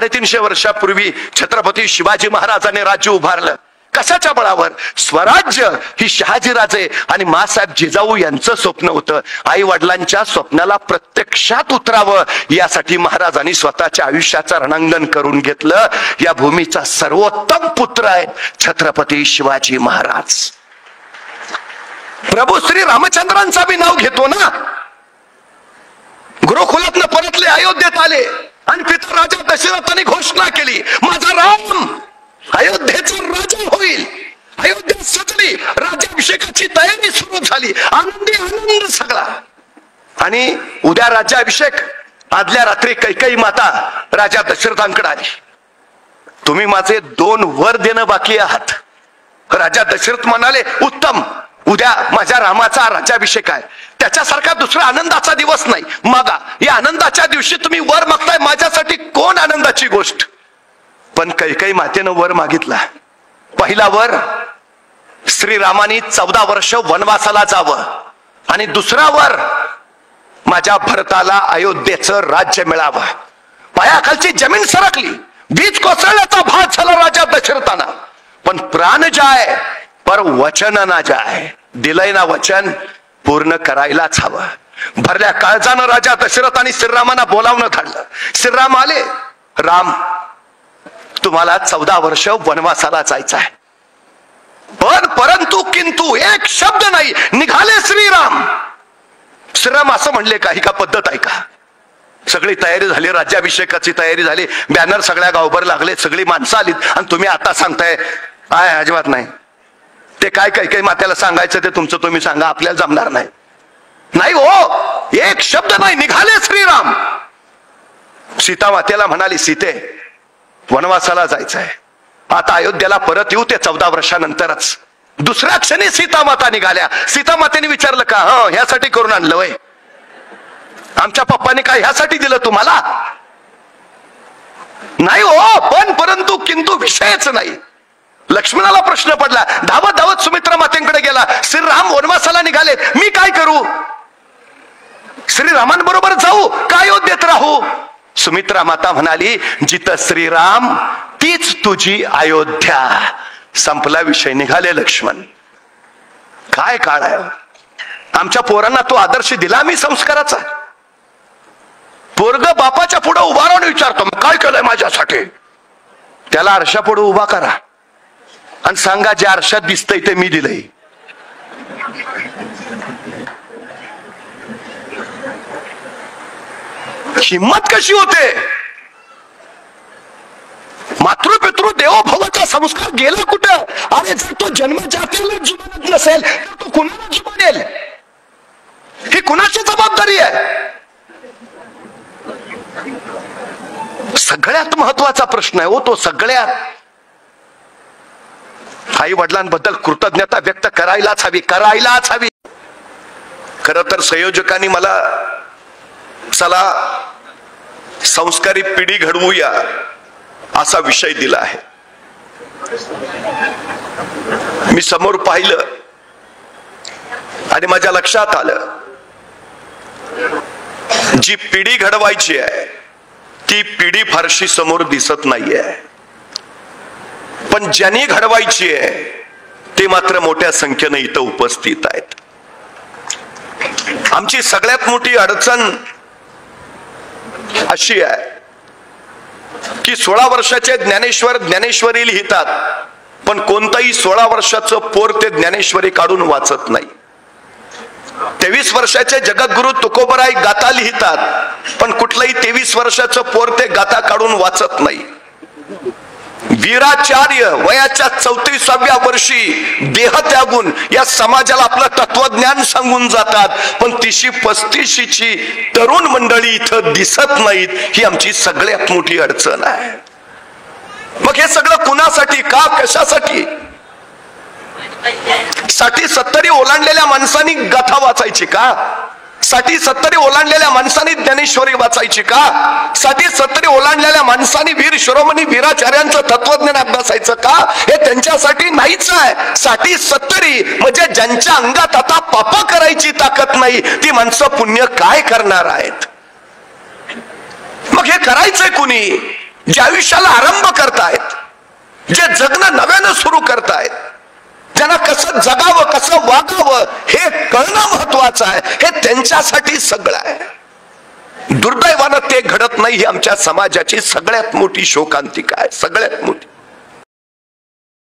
350 वर्षापूर्वी छत्रपती शिवाजी महाराजांनी राज्य उभारलं. कशाच्या बळावर? स्वराज्य ही शहाजीराजे आणि मासाहेब जिजाऊ यांचं स्वप्न होतं. आई वडिलांच्या स्वप्नाला प्रत्यक्षात उतरावं यासाठी महाराजांनी स्वतःच्या आयुष्याचं रणांगण करून घेतलं. या भूमीचा सर्वोत्तम पुत्र आहे छत्रपती शिवाजी महाराज. प्रभू श्री रामचंद्रांचा बी नाव घेतो ना. गुरुकुलातनं परतले, अयोध्येत आले आणि पिता राजा दशरथाने घोषणा केली, माझा राम अयोध्येचा राजा होईल. अयोध्या सजली, राज्याभिषेकाची तयारी सुरू झाली. आनंदी आनंद सगळा. आणि उद्या राज्याभिषेक. आदल्या रात्री कैकेयी माता राजा दशरथांकडे आली, तुम्ही माझे 2 वर देणं बाकी आहात. राजा दशरथ म्हणाले, उत्तम, उद्या माझ्या रामाचा राज्याभिषेक आहे, त्याच्यासारखा दुसरा आनंदाचा दिवस नाही, मागा. या आनंदाच्या दिवशी तुम्ही वर मागताय, माझ्यासाठी कोण आनंदाची गोष्ट. पण कैकेयी मातेनं वर मागितला. पहिला वर, श्रीरामानी 14 वर्ष वनवासाला जावं. आणि दुसरा वर, माझ्या भरताला अयोध्येचं राज्य मिळावं. पायाखालची जमीन सरकली, बीज कोसळण्याचा भाग झाला राजा दशरथाना. पण प्राण जाय पर वचन ना जाय. दिलंय ना वचन, पूर्ण करायलाच हवं. भरल्या काळजानं राजा दशरथाने श्रीरामांना बोलावणं धाडलं. श्रीराम आले, राम तुम्हाला 14 वर्ष वनवासाला जायचं आहे, पण परंतु किंतु एक शब्द नाही. निघाले श्रीराम. श्रीराम असं म्हणले का? ही का पद्धत आहे का? सगळी तयारी झाली, राज्याभिषेकाची तयारी झाली, बॅनर सगळ्या गावभर लागले, सगळी माणसं आलीत आणि तुम्ही आता सांगताय काय? अजिबात नाही. ते काय काही मात्याला सांगायचं ते तुमचं तुम्ही सांगा, आपल्याला जमणार नाही. नाही हो, एक शब्द नाही. निघाले श्रीराम. सीता मातेला म्हणाली, सीते वनवासाला जायचं आहे, आता अयोध्येला परत येऊ ते 14 वर्षानंतरच. दुसऱ्या क्षणी सीता माता निघाल्या. सीता मातेने विचारलं का? ह्यासाठी करून आणलं वय? आमच्या पप्पाने काय ह्यासाठी दिलं तुम्हाला? नाही हो, पण परंतु किंतु विषयच नाही. लक्ष्मणाला प्रश्न पडला. धावत धावत सुमित्रा मातेकडे गेला. श्रीराम वनवासाला निघाले, मी काय करू? श्रीरामांबरोबर जाऊ का अयोध्येत राहू? सुमित्रा माता म्हणाली, जिथं श्रीराम तीच तुझी अयोध्या. संपला विषय. निघाले लक्ष्मण. काय काळ आहे आमच्या पोरांना. तो आदर्श दिला मी संस्काराचा. पोरग बापाच्या पुढे उभा राहून विचारतो, काय केलंय माझ्यासाठी? त्याला आरशा पुढे उभा करा आणि सांगा, जे आरशात दिसतंय ते मी दिलंय. हिम्मत कशी होते? मातृपितृ देवो भवचा संस्कार गेला कुठं? अरे जर तो जन्माच्या जुमानत नसेल तर तो कुणाला जुमानेल? ही कुणाची जबाबदारी आहे? सगळ्यात महत्वाचा प्रश्न आहे हो तो. सगळ्यात आई वडिलांबद्दल कृतज्ञता व्यक्त करायलाच हवी, करायलाच हवी. खर तर संयोजकांनी मला चला संस्कारी पिढी घडवूया असा विषय दिला आहे. मी समोर पाहिलं आणि माझ्या लक्षात आलं, जी पिढी घडवायची आहे ती पिढी फारशी समोर दिसत नाहीये, पण ज्यांनी घडवायची आहे ते मात्र मोठ्या संख्येने इथं उपस्थित आहेत. आमची सगळ्यात मोठी अडचण अशी आहे की 16 वर्षाचे ज्ञानेश्वर ज्ञानेश्वरी लिहितात, पण कोणताही 16 वर्षाचं पोर ते ज्ञानेश्वरी काढून वाचत नाही. 23 वर्षाचे जगद्गुरु तुकोबराय गाथा लिहितात, पण कुठलंही 23 वर्षाचं पोर ते गाथा काढून वाचत नाही. वीराचार्य वयाच्या 34व्या वर्षी देह त्यागून या समाजाला आपलं तत्वज्ञान सांगून जातात, पण 30-35ची तरुण मंडळी इथं दिसत नाहीत. ही आमची सगळ्यात मोठी अडचण आहे. मग हे सगळं कुणासाठी? का? कशासाठी? 60-70 ओलांडलेल्या माणसांनी गाथा वाचायची का? 60-70 ओलांडलेल्या माणसांनी ज्ञानेश्वरी वाचायची का? 60-70 ओलांडलेल्या माणसांनी वीर शिरोमणी वीराचार्यांचं तत्वज्ञान अभ्यासायचं का? हे त्यांच्यासाठी नाहीच आहे. 60-70 म्हणजे ज्यांच्या अंगात आता पाप करायची ताकद नाही, ती माणसं पुण्य काय करणार आहेत? मग हे करायचंय कुणी? जे आयुष्याला आरंभ करतायत, जे जगणं नव्यानं सुरू करतायत, ज्यांना कसं जगावं कसं वागावं हे कळणं महत्वाचं आहे, हे त्यांच्यासाठी सगळं आहे. दुर्दैवानं ते घडत नाही, ही आमच्या समाजाची सगळ्यात मोठी शोकांतिका आहे, सगळ्यात मोठी.